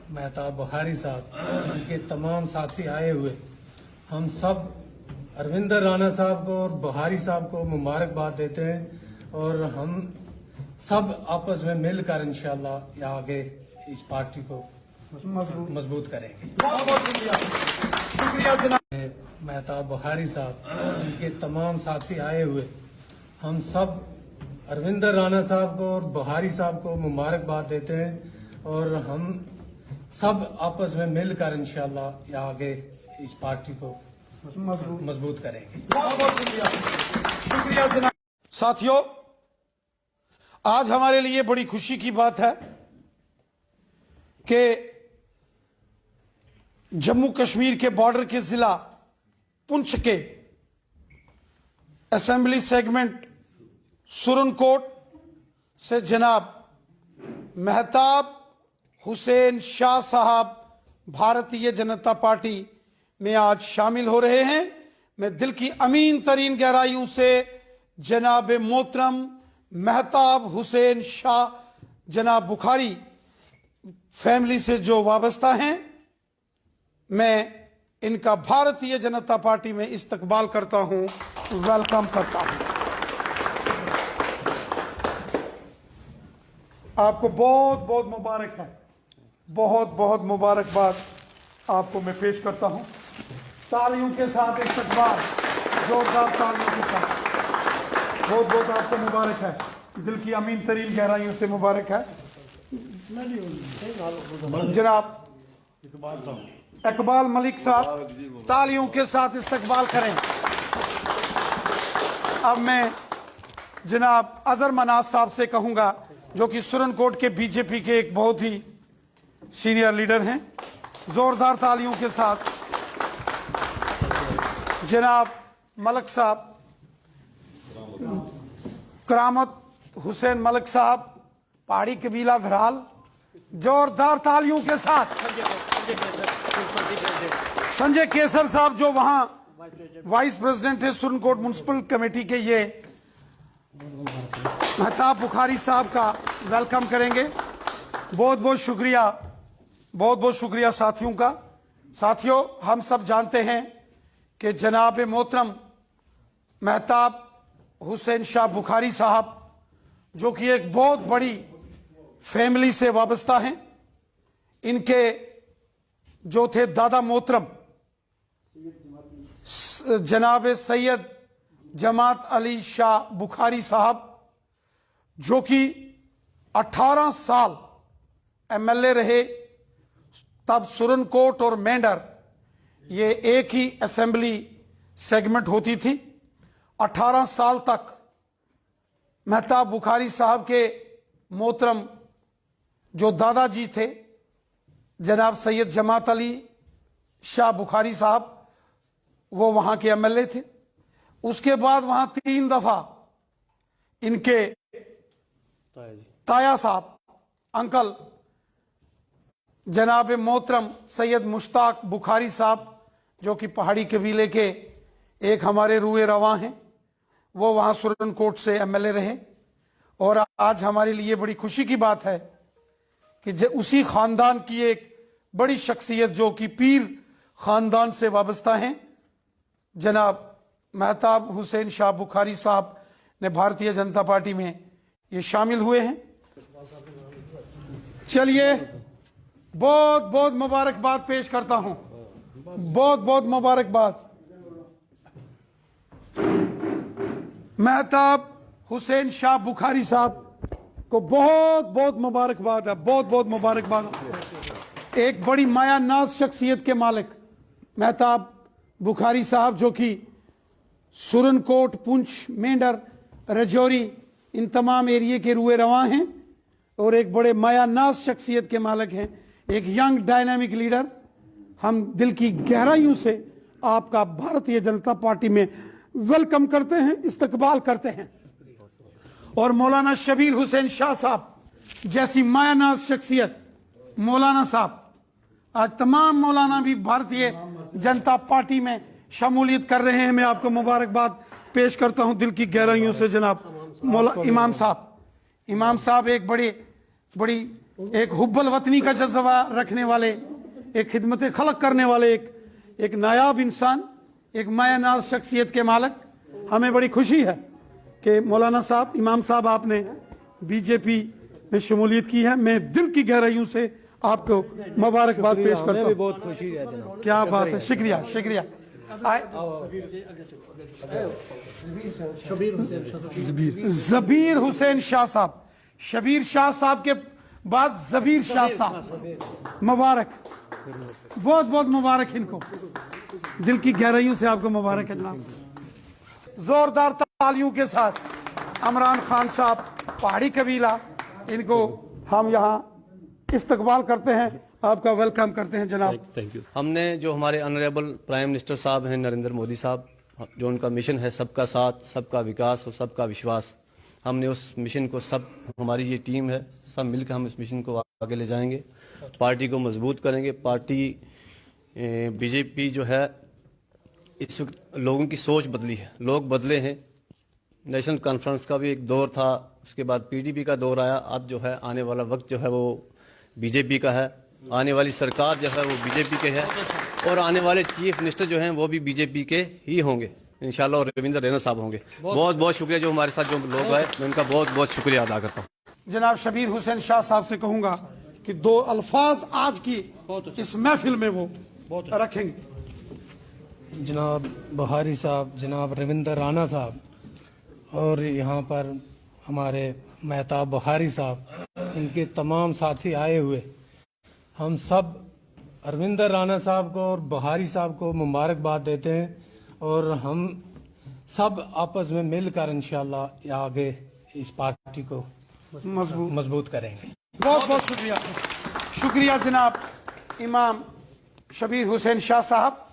मेहताब बुखारी साहब के तमाम साथी आए हुए, हम सब अरविंदर राणा साहब को और बुखारी साहब को मुबारकबाद देते हैं और हम सब आपस में मिलकर इंशाल्लाह आगे इस पार्टी को मजबूत करेंगे। शुक्रिया जनाब। मेहताब बुखारी साहब के तमाम साथी आए हुए, हम सब अरविंदर राणा साहब को और बुखारी साहब को मुबारकबाद देते हैं और हम सब आपस में मिलकर इंशाल्लाह आगे इस पार्टी को मजबूत करेंगे। शुक्रिया जनाब। साथियों, आज हमारे लिए बड़ी खुशी की बात है कि जम्मू कश्मीर के बॉर्डर के जिला पुंछ के असेंबली सेगमेंट सुरनकोट से जनाब मेहताब हुसैन शाह साहब भारतीय जनता पार्टी में आज शामिल हो रहे हैं। मैं दिल की अमीन तरीन गहराइयों से जनाब मोहतरम मेहताब हुसैन शाह जनाब बुखारी फैमिली से जो वाबस्ता हैं, मैं इनका भारतीय जनता पार्टी में इस्तकबाल करता हूं, वेलकम करता हूं। आपको बहुत बहुत मुबारक है, बहुत बहुत मुबारकबाद आपको मैं पेश करता हूं। तालियों के साथ इस्तकबाल, जोरदार तालियों के साथ बहुत बहुत आपको मुबारक है, दिल की अमीन तरीन गहराइयों से मुबारक है। जनाब इकबाल मलिक साहब, तालियों के साथ इस्तकबाल करें। अब मैं जनाब अजहर मनाज साहब से कहूंगा, जो कि सुरनकोट के बीजेपी के एक बहुत ही सीनियर लीडर हैं, जोरदार तालियों के साथ जनाब मलिक साहब, करामत हुसैन मलिक साहब, पहाड़ी कबीला धराल, जोरदार तालियों के साथ संजय केसर साहब, जो वहां वाइस प्रेसिडेंट है सुरनकोट म्युनिसिपल कमेटी के, ये मेहताब बुखारी साहब का वेलकम करेंगे। बहुत बहुत शुक्रिया, बहुत बहुत शुक्रिया साथियों का। साथियों, हम सब जानते हैं कि जनाब मोहतरम मेहताब हुसैन शाह बुखारी साहब, जो कि एक बहुत बड़ी फैमिली से वाबस्ता हैं, इनके जो थे दादा मोहतरम जनाब सैयद जमात अली शाह बुखारी साहब, जो कि 18 साल एमएलए रहे, तब सुरनकोट और मेंढर ये एक ही असेंबली सेगमेंट होती थी। 18 साल तक मेहताब बुखारी साहब के मोहतरम जो दादाजी थे जनाब सैयद जमात अली शाह बुखारी साहब, वो वहां के एमएलए थे। उसके बाद वहां 3 दफा इनके ताया साहब अंकल जनाब मोहतरम सैयद मुश्ताक बुखारी साहब, जो कि पहाड़ी कबीले के एक हमारे रूए रवा हैं, वो वहां सुरनकोट से एमएलए रहे। और आज हमारे लिए बड़ी खुशी की बात है कि उसी खानदान की एक बड़ी शख्सियत, जो कि पीर खानदान से वाबस्ता हैं, जनाब मेहताब हुसैन शाह बुखारी साहब ने भारतीय जनता पार्टी में ये शामिल हुए हैं। चलिए, बहुत बहुत मुबारकबाद पेश करता हूं, बहुत बहुत मुबारकबाद। मेहताब हुसैन शाह बुखारी साहब को बहुत बहुत मुबारकबाद है, बहुत बहुत मुबारकबाद। एक बड़ी माया नाज शख्सियत के मालिक मेहताब बुखारी साहब, जो कि सुरनकोट, पुंछ, मेंढर, रजौरी, इन तमाम एरिए के रुए रवा हैं और एक बड़े माया नाज शख्सियत के मालिक हैं, एक यंग डायनामिक लीडर। हम दिल की गहराइयों से आपका भारतीय जनता पार्टी में वेलकम करते हैं, इस्तकबाल करते हैं। और मौलाना शबीर हुसैन शाह साहब जैसी माया नाज शख्सियत, मौलाना साहब, आज तमाम मौलाना भी भारतीय जनता पार्टी में शमूलियत कर रहे हैं। मैं आपको मुबारकबाद पेश करता हूं दिल की गहराइयों से। जनाब मौला इमाम साहब एक बड़ी एक हुब्बल वतनी का जज्बा रखने वाले, एक खिदमत खलक करने वाले, एक नायाब इंसान, एक मायानाज शख्सियत के मालिक। हमें बड़ी खुशी है कि मौलाना साहब, इमाम साहब, आपने बीजेपी में शमूलियत की है। मैं दिल की गहराइयों से आपको मुबारकबाद पेश करता हूँ। बहुत खुशी है जनाब। क्या बात है, शुक्रिया शुक्रिया। जबीर हुसैन शाह साहब, शबीर शाह साहब के बाद जबीर शाह साहब, मुबारक, बहुत बहुत मुबारक इनको, दिल की गहराइयों से आपको मुबारक है जनाब। जोरदार तालियों के साथ अमरान खान साहब, पहाड़ी कबीला, इनको हम यहाँ इस्तकबाल करते हैं, आपका वेलकम करते हैं जनाब। Thank you. हमने जो हमारे ऑनरेबल प्राइम मिनिस्टर साहब हैं नरेंद्र मोदी साहब, जो उनका मिशन है सबका साथ, सबका विकास और सबका विश्वास, हमने उस मिशन को, सब हमारी ये टीम है, सब मिलकर हम इस मिशन को आगे ले जाएंगे, पार्टी को मजबूत करेंगे। पार्टी बीजेपी जो है, इस वक्त लोगों की सोच बदली है, लोग बदले हैं। नेशनल कॉन्फ्रेंस का भी एक दौर था, उसके बाद पीडीपी का दौर आया, अब जो है आने वाला वक्त जो है वो बीजेपी का है, आने वाली सरकार जो है वो बीजेपी के है, और आने वाले चीफ मिनिस्टर जो हैं वो भी बीजेपी के ही होंगे इंशाल्लाह, और रविंद्र रैना साहब होंगे। बहुत बहुत शुक्रिया जो हमारे साथ जो लोग आए, मैं उनका बहुत बहुत शुक्रिया अदा करता हूँ। जनाब शबीर हुसैन शाह साहब से कहूंगा कि दो अल्फाज आज की इस महफिल में वो रखेंगे। जनाब बुखारी साहब, जनाब रविंद्र राणा साहब, और यहाँ पर हमारे मेहताब बुखारी साहब, इनके तमाम साथी आए हुए, हम सब अरविंदर राणा साहब को और बुखारी साहब को मुबारकबाद देते हैं, और हम सब आपस में मिलकर इंशाल्लाह आगे इस पार्टी को मजबूत करेंगे। बहुत बहुत शुक्रिया, शुक्रिया जनाब इमाम शबीर हुसैन शाह साहब।